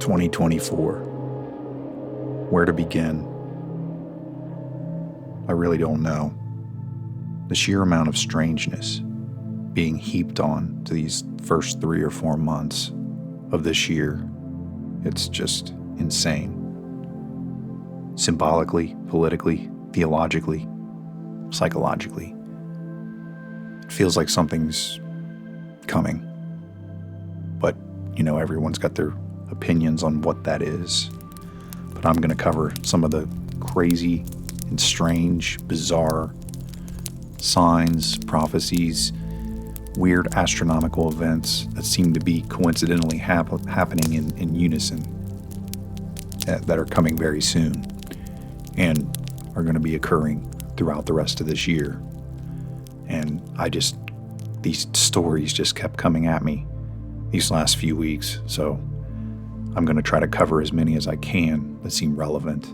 2024. Where to begin? I really don't know. The sheer amount of strangeness being heaped on to these first 3 or 4 months of this year, it's just insane. Symbolically, politically, theologically, psychologically. It feels like something's coming. But, everyone's got their opinions on what that is. But I'm going to cover some of the crazy and strange, bizarre signs, prophecies, weird astronomical events that seem to be coincidentally happening in unison that are coming very soon and are going to be occurring throughout the rest of this year. And these stories just kept coming at me these last few weeks, so I'm going to try to cover as many as I can that seem relevant.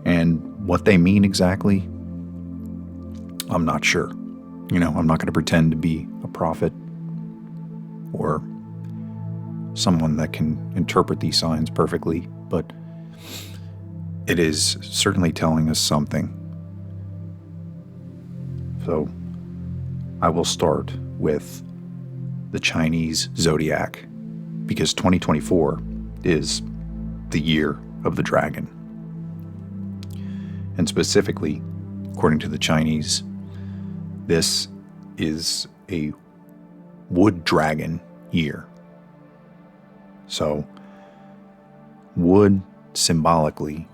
And what they mean exactly, I'm not sure. I'm not going to pretend to be a prophet or someone that can interpret these signs perfectly, but it is certainly telling us something. So I will start with the Chinese Zodiac, because 2024 is the year of the dragon. And specifically, according to the Chinese, this is a wood dragon year. So, wood symbolically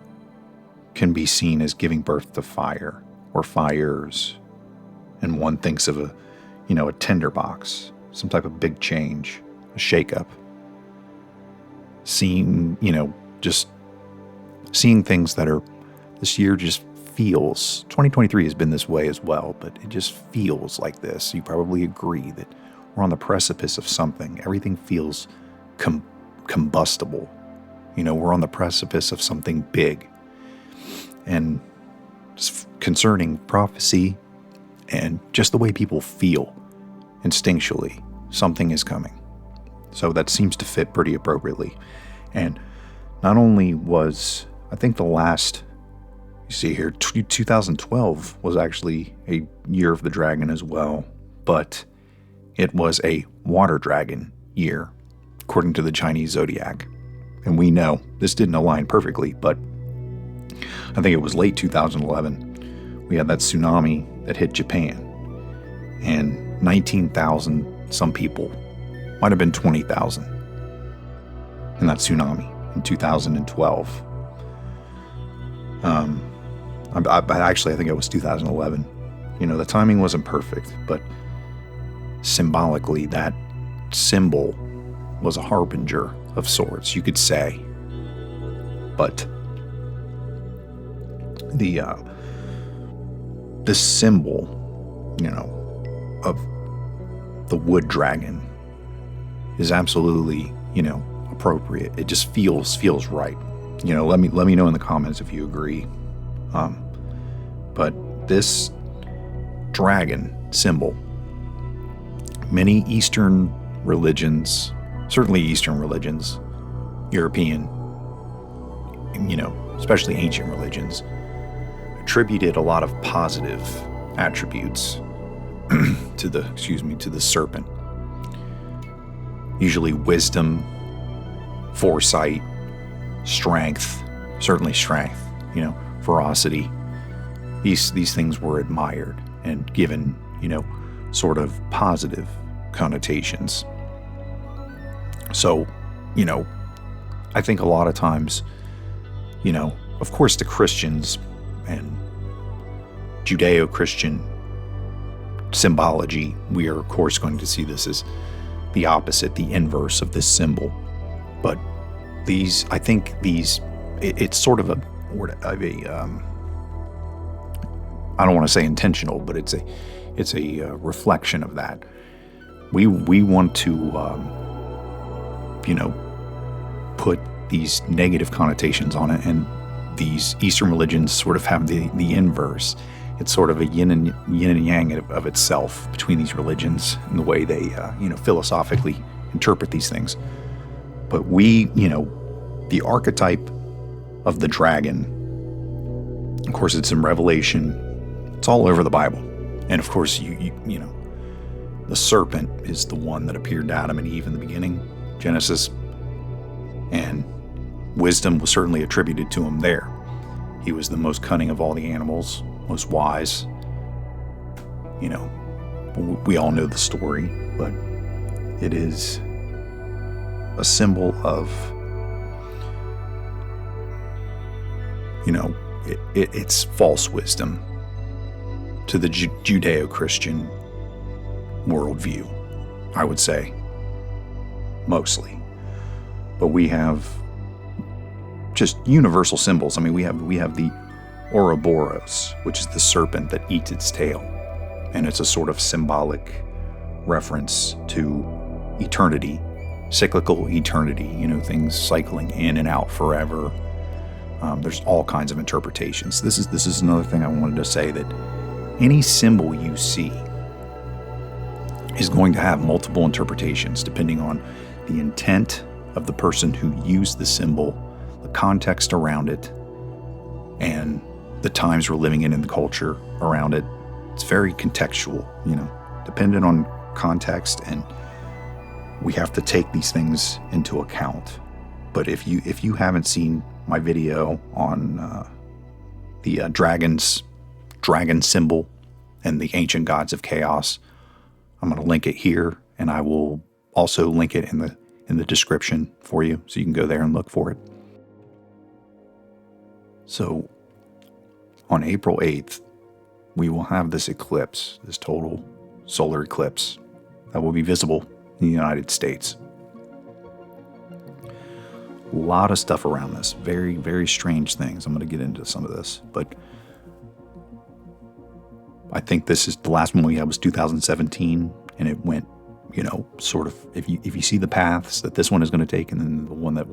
can be seen as giving birth to fire or fires. And one thinks of a tinderbox, some type of big change, a shakeup. Just seeing things that are, this year just feels, 2023 has been this way as well, but it just feels like this. You probably agree that we're on the precipice of something. Everything feels combustible. We're on the precipice of something big. And concerning prophecy and just the way people feel instinctually, something is coming. So that seems to fit pretty appropriately. And not only was, I think the last, 2012 was actually a year of the dragon as well, but it was a water dragon year, according to the Chinese Zodiac. And we know this didn't align perfectly, but I think it was late 2011. We had that tsunami that hit Japan, and 19,000 some people, might have been 20,000, in that tsunami in 2012. I think it was 2011. The timing wasn't perfect, but symbolically, that symbol was a harbinger of sorts, you could say. But this symbol, of the wood dragon is absolutely, appropriate. It just feels right. Let me know in the comments if you agree. But this dragon symbol, many Eastern religions, certainly Eastern religions, European, especially ancient religions, attributed a lot of positive attributes to the serpent. Usually wisdom, foresight, strength, certainly strength, ferocity. These things were admired and given, sort of positive connotations. So, I think a lot of times, of course the Christians and Judeo-Christian symbology, we are of course going to see this as the opposite, the inverse of this symbol. But it's sort of I don't want to say intentional, but it's a reflection of that. We want to, put these negative connotations on it, and these Eastern religions sort of have the inverse. It's sort of a yin and yang of itself between these religions and the way they, philosophically interpret these things. But the archetype of the dragon, of course, it's in Revelation. It's all over the Bible. And of course, the serpent is the one that appeared to Adam and Eve in the beginning, Genesis. And wisdom was certainly attributed to him there. He was the most cunning of all the animals, most wise. We all know the story, but it is a symbol of, it's false wisdom to the Judeo-Christian worldview, I would say, mostly. But we have just universal symbols. I mean, we have the Ouroboros, which is the serpent that eats its tail, and it's a sort of symbolic reference to eternity, cyclical eternity. Things cycling in and out forever. There's all kinds of interpretations. This is another thing I wanted to say, that any symbol you see is going to have multiple interpretations depending on the intent of the person who used the symbol, the context around it, and the times we're living in the culture around it. It's very contextual, dependent on context, and we have to take these things into account. But if you haven't seen my video on the dragon symbol and the ancient gods of chaos, I'm going to link it here, and I will also link it in the description for you, so you can go there and look for it. So on April 8th, we will have this eclipse, this total solar eclipse that will be visible in the United States. A lot of stuff around this. Very, very strange things. I'm going to get into some of this, but I think this is the last one we had was 2017, and it went, sort of, if you see the paths that this one is going to take, and then the one that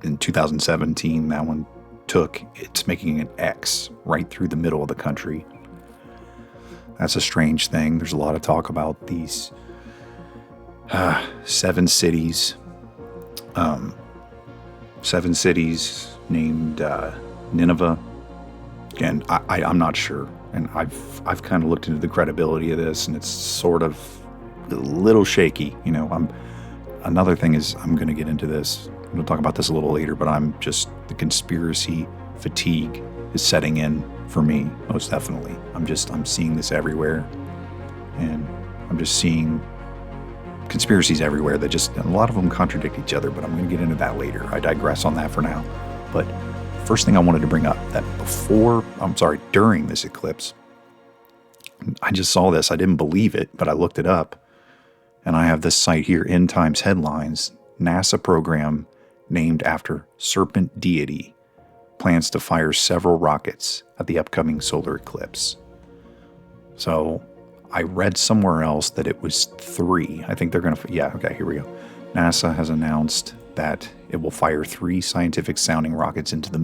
in 2017, that one took, it's making an X right through the middle of the country. That's a strange thing. There's a lot of talk about these 7 cities. 7 cities named Nineveh. Again, I'm not sure, and I've kind of looked into the credibility of this, and it's sort of a little shaky. Another thing is, I'm going to get into this. I'm going to talk about this a little later, but the conspiracy fatigue is setting in for me, most definitely. I'm seeing this everywhere, and I'm just seeing conspiracies everywhere that a lot of them contradict each other, but I'm going to get into that later. I digress on that for now. But first thing I wanted to bring up, that during this eclipse, I just saw this. I didn't believe it, but I looked it up, and I have this site here, End Times Headlines. NASA program named after serpent deity plans to fire several rockets at the upcoming solar eclipse. So I read somewhere else that it was 3. I think they're going to, here we go. NASA has announced that it will fire 3 scientific sounding rockets into the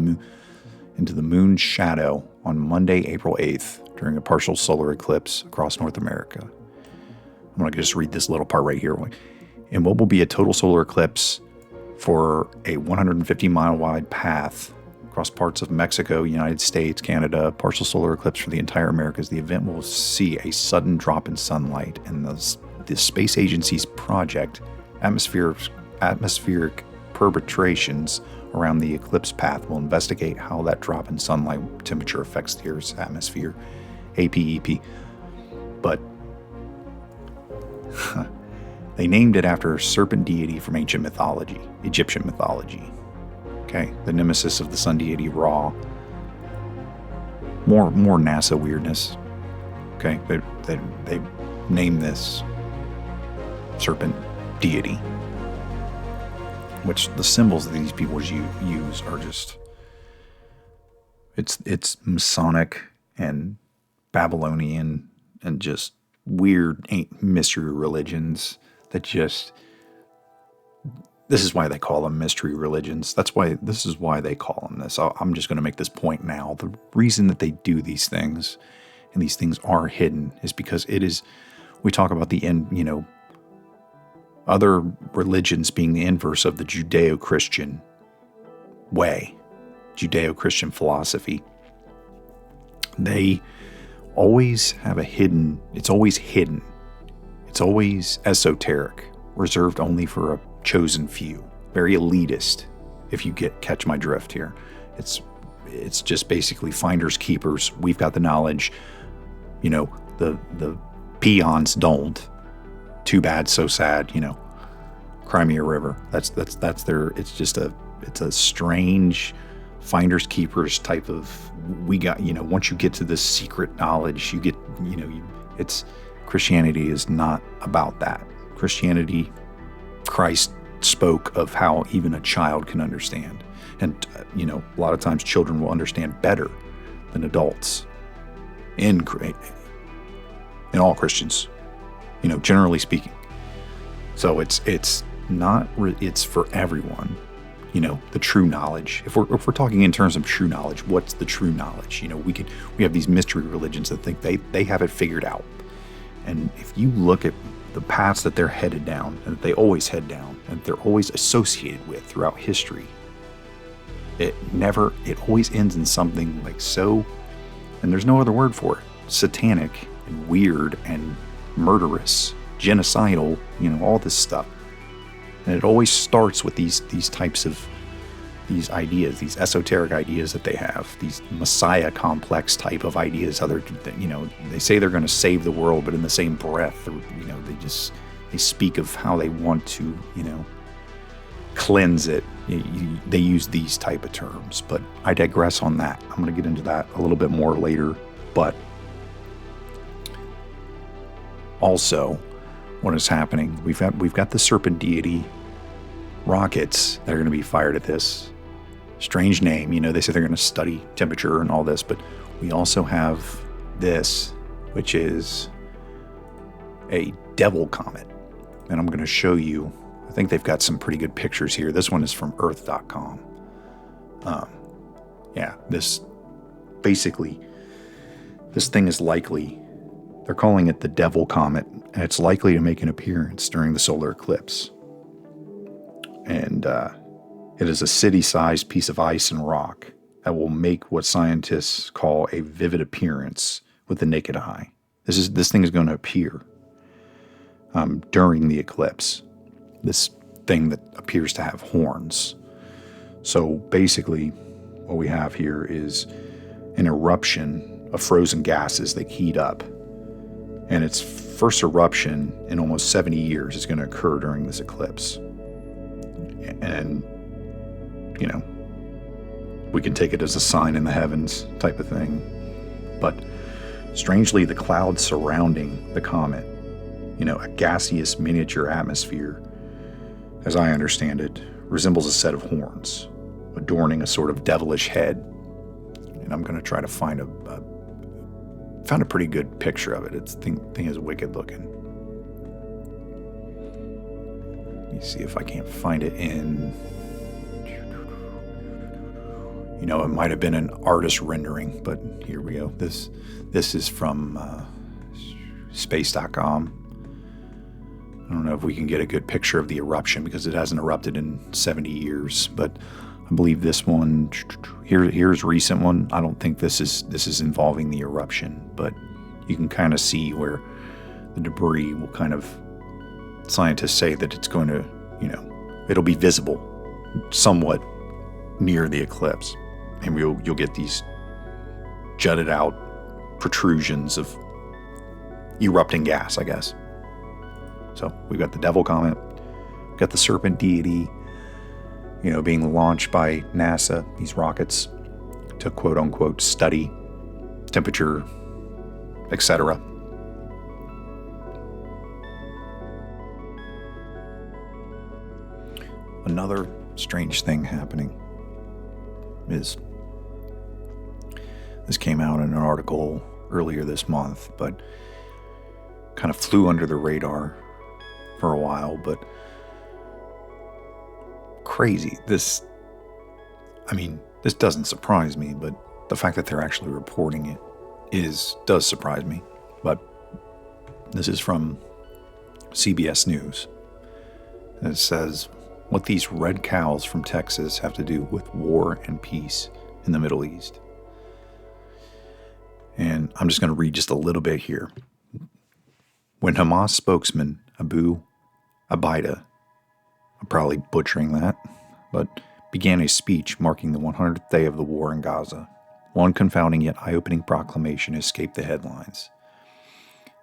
moon's shadow on Monday, April 8th, during a partial solar eclipse across North America. I'm going to just read this little part right here. In what will be a total solar eclipse for a 150-mile wide path across parts of Mexico, United States, Canada, partial solar eclipse for the entire Americas, the event will see a sudden drop in sunlight, and the space agency's project, atmospheric perturbations around the eclipse path, will investigate how that drop in sunlight temperature affects the Earth's atmosphere, APEP. But they named it after a serpent deity from ancient mythology, Egyptian mythology. Okay, the nemesis of the sun deity Ra. More NASA weirdness. Okay, they named this serpent deity, which the symbols that these people use are just, it's Masonic and Babylonian and just weird mystery religions that just, this is why they call them mystery religions. This is why they call them this. I'm just going to make this point now. The reason that they do these things, and these things are hidden, is because we talk about the end, other religions being the inverse of the Judeo-Christian way, Judeo-Christian philosophy, they always have it's always esoteric, reserved only for a chosen few, very elitist, if you catch my drift here. It's just basically finders keepers. We've got the knowledge, the peons don't. Too bad, so sad, Crimea River. That's their, it's a strange finders keepers type of, once you get to this secret knowledge, you get, Christianity is not about that. Christianity, Christ spoke of how even a child can understand. And, a lot of times children will understand better than adults in all Christians, generally speaking. So it's for everyone, the true knowledge. If we're talking in terms of true knowledge, what's the true knowledge? We have these mystery religions that think they have it figured out. And if you look at the paths that they're headed down, and that they always head down, and they're always associated with throughout history, it always ends in something like and there's no other word for it, satanic and weird and murderous, genocidal, all this stuff. And it always starts with these types of these ideas, these esoteric ideas that they have, these Messiah complex type of ideas. They say they're going to save the world, but in the same breath, they speak of how they want to, cleanse it. They use these type of terms, but I digress on that. I'm going to get into that a little bit more later. But also, what is happening? We've got the serpent deity rockets that are going to be fired at this. Strange name, they say they're going to study temperature and all this, but we also have this, which is a devil comet. And I'm going to show you, I think they've got some pretty good pictures here. This one is from earth.com. This thing is likely, they're calling it the devil comet, and it's likely to make an appearance during the solar eclipse. And it is a city-sized piece of ice and rock that will make what scientists call a vivid appearance with the naked eye. This thing is going to appear during the eclipse. This thing that appears to have horns. So basically, what we have here is an eruption of frozen gases that heat up. And its first eruption in almost 70 years is going to occur during this eclipse. And, we can take it as a sign in the heavens type of thing. But strangely, the clouds surrounding the comet, a gaseous miniature atmosphere, as I understand it, resembles a set of horns, adorning a sort of devilish head. And I'm going to try to find found a pretty good picture of it. Thing is wicked looking. Let me see if I can't find it in... it might have been an artist rendering, but here we go. This is from space.com. I don't know if we can get a good picture of the eruption because it hasn't erupted in 70 years, but I believe this one, here's a recent one. I don't think this is involving the eruption, but you can kind of see where the debris will kind of, scientists say that it's going to, it'll be visible somewhat near the eclipse. And you'll get these jutted out protrusions of erupting gas, I guess. So we've got the devil comet, got the serpent deity, being launched by NASA, these rockets, to quote unquote study temperature, etc. Another strange thing happening is, this came out in an article earlier this month, but kind of flew under the radar for a while, but crazy. This doesn't surprise me, but the fact that they're actually reporting it does surprise me. But this is from CBS News. And it says, what these red cows from Texas have to do with war and peace in the Middle East. And I'm just going to read just a little bit here. When Hamas spokesman Abu Abida, I'm probably butchering that, but began a speech marking the 100th day of the war in Gaza, one confounding yet eye-opening proclamation escaped the headlines,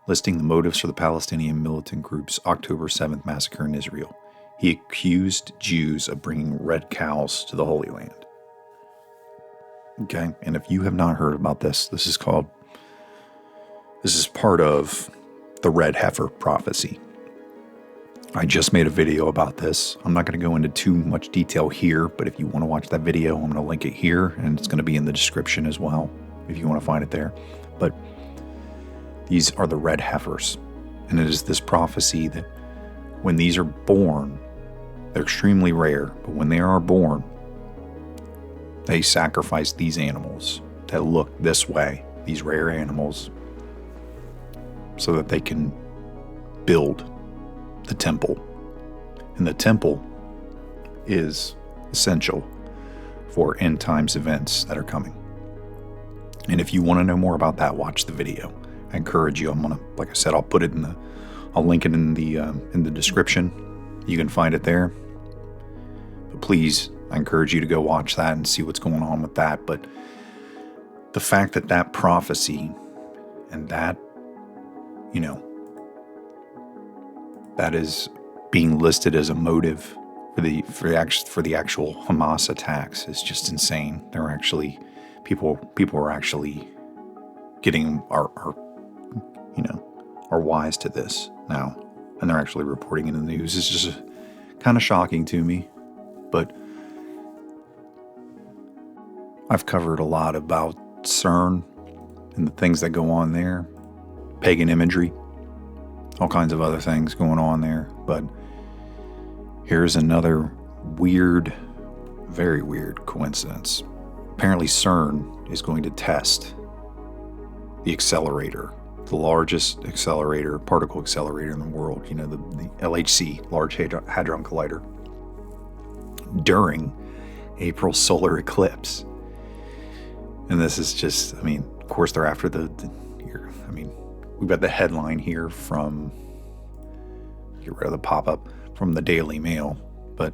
listing the motives for the Palestinian militant group's October 7th massacre in Israel. He accused Jews of bringing red cows to the Holy Land. Okay, and if you have not heard about this, this is part of the red heifer prophecy. I just made a video about this. I'm not going to go into too much detail here, but if you want to watch that video, I'm going to link it here, and it's going to be in the description as well, if you want to find it there. But these are the red heifers, and it is this prophecy that when these are born, they're extremely rare, but when they are born, they sacrifice these animals that look this way, these rare animals, so that they can build the temple. And the temple is essential for end times events that are coming. And if you want to know more about that, watch the video. I encourage you. Like I said, I'll put it I'll link it in the description. You can find it there. But please, I encourage you to go watch that and see what's going on with that. But the fact that prophecy and that, that is being listed as a motive for the actual Hamas attacks is just insane. They're actually people are actually getting are wise to this now, and they're actually reporting it in the news. It's just kind of shocking to me, but I've covered a lot about CERN and the things that go on there, pagan imagery, all kinds of other things going on there. But here's another weird, very weird coincidence. Apparently CERN is going to test the accelerator, the largest particle accelerator in the world, the LHC, Large Hadron Collider, during April's solar eclipse. And this is just, of course they're after we've got the headline here from, get rid of the pop-up, from the Daily Mail, but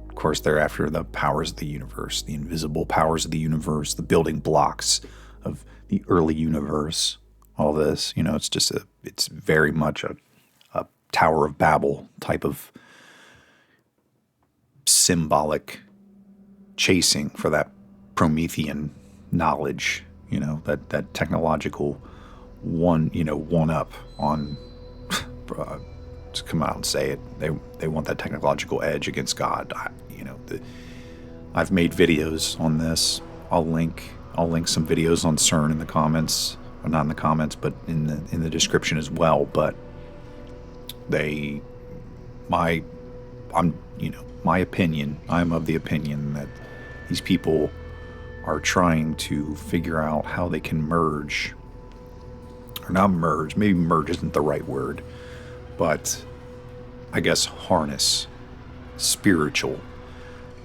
of course they're after the powers of the universe, the invisible powers of the universe, the building blocks of the early universe, all this, it's very much a Tower of Babel type of symbolic chasing for that Promethean knowledge, that technological one up on, to come out and say it. They want that technological edge against God. I've made videos on this. I'll link some videos on CERN in the comments, or not in the comments, but in the description as well. But my opinion, I'm of the opinion that these people are trying to figure out how they can merge, or not merge, maybe merge isn't the right word, but I guess harness spiritual,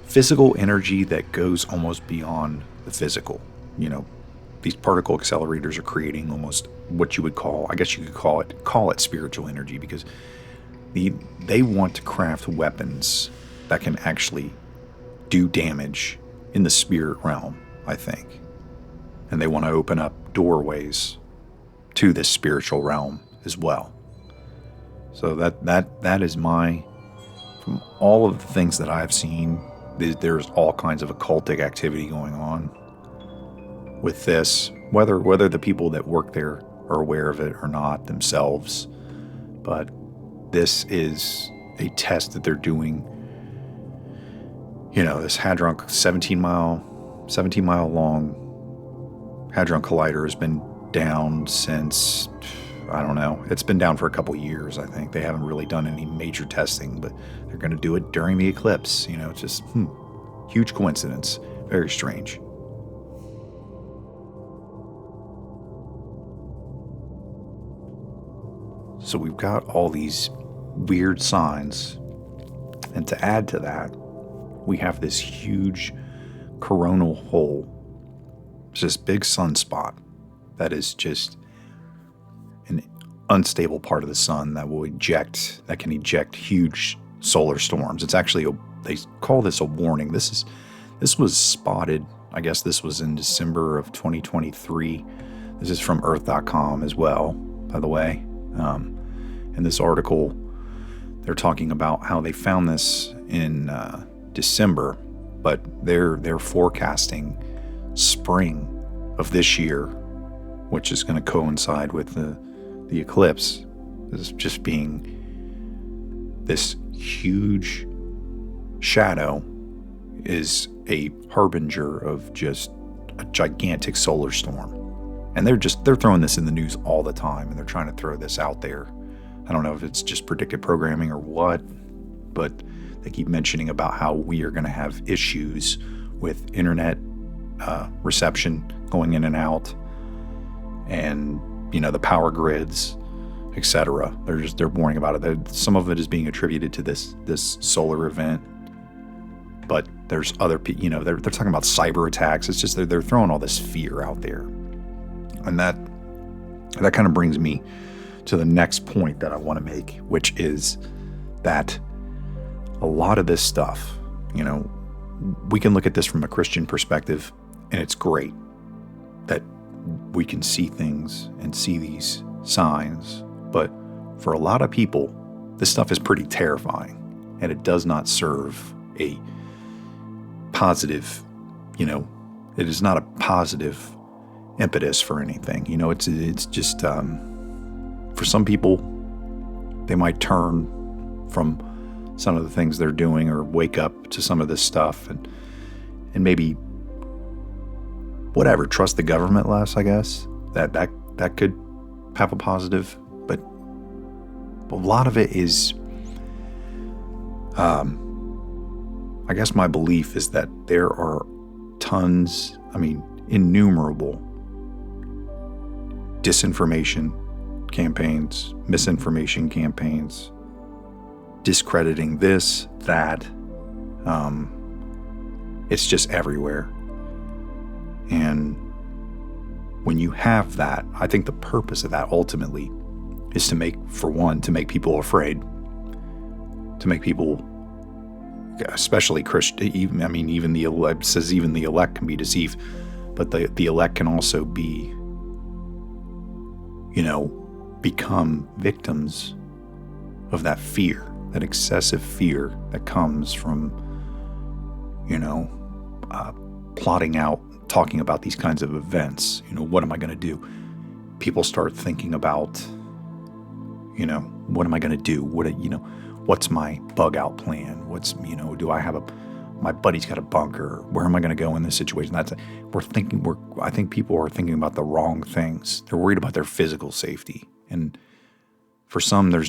physical energy that goes almost beyond the physical. These particle accelerators are creating almost what you would call, I guess you could call it spiritual energy, because they want to craft weapons that can actually do damage in the spirit realm, I think. And they want to open up doorways to this spiritual realm as well. So that is from all of the things that I've seen, there's all kinds of occultic activity going on with this, whether the people that work there are aware of it or not themselves. But this is a test that they're doing. This Hadron 17 mile long Hadron Collider has been down since, I don't know, it's been down for a couple years, I think. They haven't really done any major testing, but they're going to do it during the eclipse. It's just huge coincidence. Very strange. So we've got all these weird signs And to add to that, we have this huge coronal hole. It's this big sunspot that is just an unstable part of the sun that can eject huge solar storms. It's actually, they call this a warning. This was spotted, I guess this was in December of 2023. This is from earth.com as well, by the way. In this article, they're talking about how they found this in December, but they're forecasting spring of this year, which is going to coincide with the eclipse, as just being this huge shadow is a harbinger of just a gigantic solar storm. And they're throwing this in the news all the time, and they're trying to throw this out there. I don't know if it's just predictive programming or what, but they keep mentioning about how we are going to have issues with internet reception going in and out, and the power grids, etc. They're warning about it. Some of it is being attributed to this solar event, but there's other people. They're talking about cyber attacks. It's just they're throwing all this fear out there, and that kind of brings me to the next point that I want to make, which is that a lot of this stuff, we can look at this from a Christian perspective, and it's great that we can see things and see these signs. But for a lot of people, this stuff is pretty terrifying, and it does not serve a positive, it is not a positive impetus for anything. It's just, for some people, they might turn from some of the things they're doing or wake up to some of this stuff and maybe whatever, trust the government less, I guess. That could have a positive, but a lot of it is, I guess my belief is that there are innumerable disinformation campaigns, misinformation campaigns, discrediting this, that. It's just everywhere. And when you have that, I think the purpose of that ultimately is to make people afraid, to make people, especially Christian, even the elect, says even the elect can be deceived, but the elect can also be, become victims of that fear, that excessive fear that comes from, plotting out, talking about these kinds of events. What am I going to do? People start thinking about, what am I going to do? What's my bug out plan? Do I have my buddy's got a bunker. Where am I going to go in this situation? I think people are thinking about the wrong things. They're worried about their physical safety. And for some, there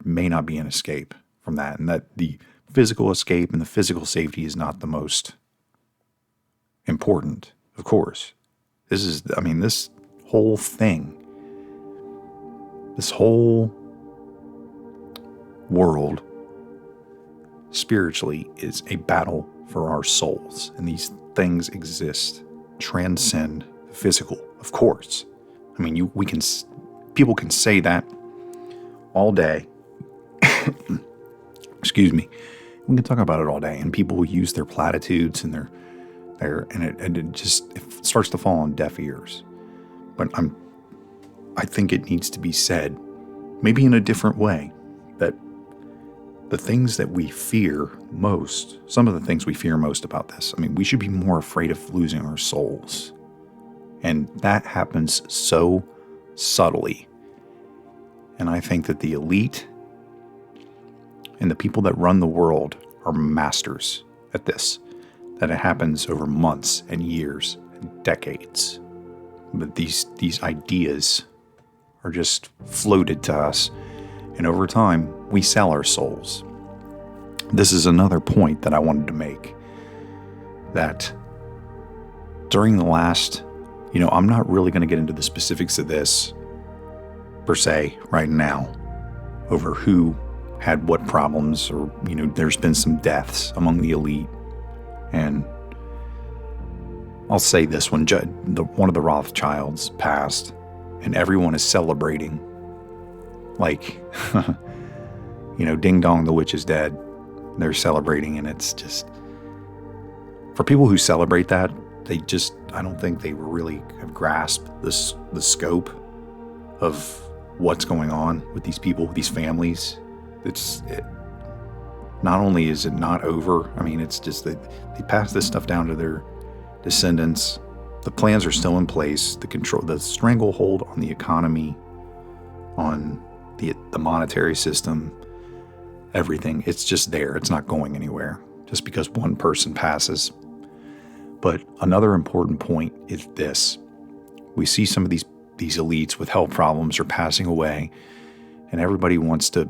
may not be an escape from that. And that the physical escape and the physical safety is not the most important, of course. This whole thing, this whole world spiritually is a battle for our souls. And these things transcend the physical, of course. People can say that all day. Excuse me. We can talk about it all day, and people will use their platitudes and it starts to fall on deaf ears. But I think it needs to be said, maybe in a different way, that the things that we fear most, some of the things we fear most about this, we should be more afraid of losing our souls. And that happens so subtly. And I think that the elite and the people that run the world are masters at this, that it happens over months and years and decades. But these ideas are just floated to us, and over time, we sell our souls. This is another point that I wanted to make, that during the last, I'm not really going to get into the specifics of this per se right now, over who had what problems, or, there's been some deaths among the elite. And I'll say this, when one of the Rothschilds passed, and everyone is celebrating, like, ding dong, the witch is dead. They're celebrating, and it's just, for people who celebrate that, I don't think they really have grasped the scope of what's going on with these people, with these families. Not only is it not over, it's just that they pass this stuff down to their descendants. The plans are still in place. The stranglehold on the economy, on the monetary system, everything, it's just there. It's not going anywhere just because one person passes. But another important point is this. We see some of these elites with health problems are passing away, and everybody wants to,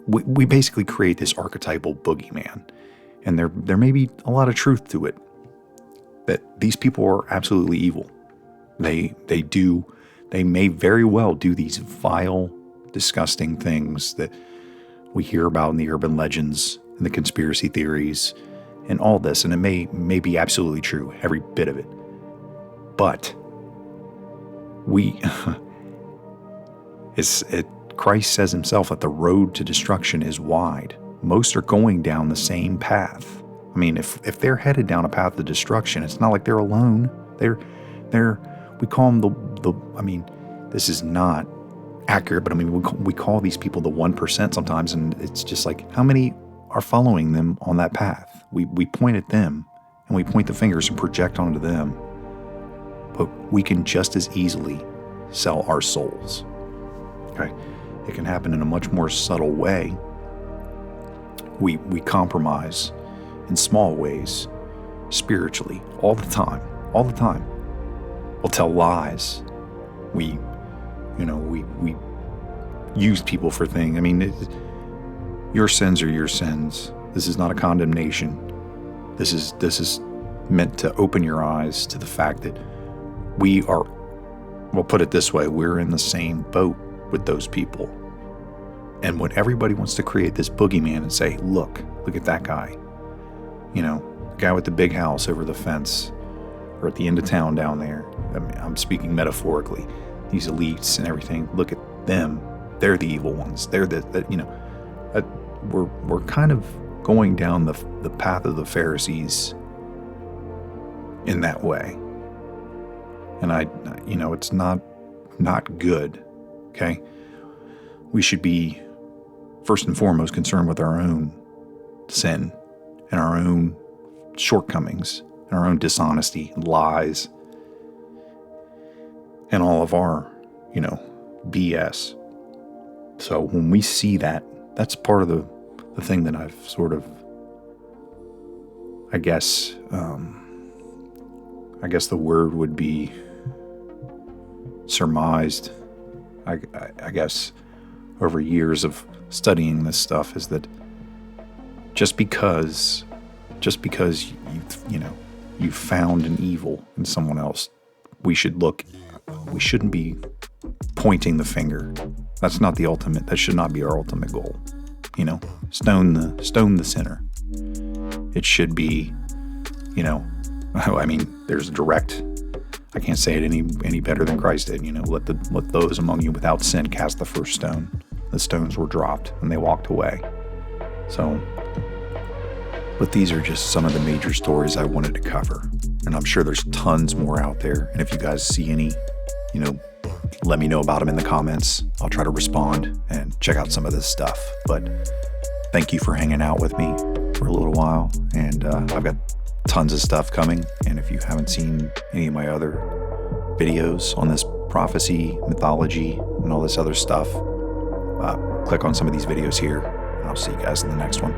we basically create this archetypal boogeyman. And there may be a lot of truth to it, that these people are absolutely evil. They may very well do these vile, disgusting things that we hear about in the urban legends and the conspiracy theories and all this, and it may be absolutely true, every bit of it. But Christ says himself that the road to destruction is wide. Most are going down the same path. If they're headed down a path of destruction, it's not like they're alone. We call them this is not accurate, but we call these people the 1% sometimes, and it's just like, how many are following them on that path? We point at them, and we point the fingers and project onto them, but we can just as easily sell our souls. Okay, it can happen in a much more subtle way. We compromise in small ways, spiritually, all the time. We'll tell lies. We use people for things. Your sins are your sins. This is not a condemnation. This is meant to open your eyes to the fact that we'll put it this way, we're in the same boat with those people. And when everybody wants to create this boogeyman and say, look at that guy, the guy with the big house over the fence, or at the end of town down there. I'm speaking metaphorically. These elites and everything, look at them. They're the evil ones. They're we're kind of going down the path of the Pharisees in that way. And it's not good. Okay. We should be first and foremost concerned with our own sin and our own shortcomings and our own dishonesty and lies and all of our, BS. So when we see that, that's part of the thing that I've sort of, I guess the word would be surmised, I guess, over years of studying this stuff, is that just because you found an evil in someone else, we shouldn't be pointing the finger. That's not the ultimate. That should not be our ultimate goal. Stone the sinner. It should be, there's direct. I can't say it any better than Christ did. Let those among you without sin cast the first stone. The stones were dropped and they walked away. So, but these are just some of the major stories I wanted to cover, and I'm sure there's tons more out there. And if you guys see any, let me know about them in the comments. I'll try to respond and check out some of this stuff. But thank you for hanging out with me for a little while. And I've got tons of stuff coming. And if you haven't seen any of my other videos on this prophecy, mythology, and all this other stuff, click on some of these videos here. And I'll see you guys in the next one.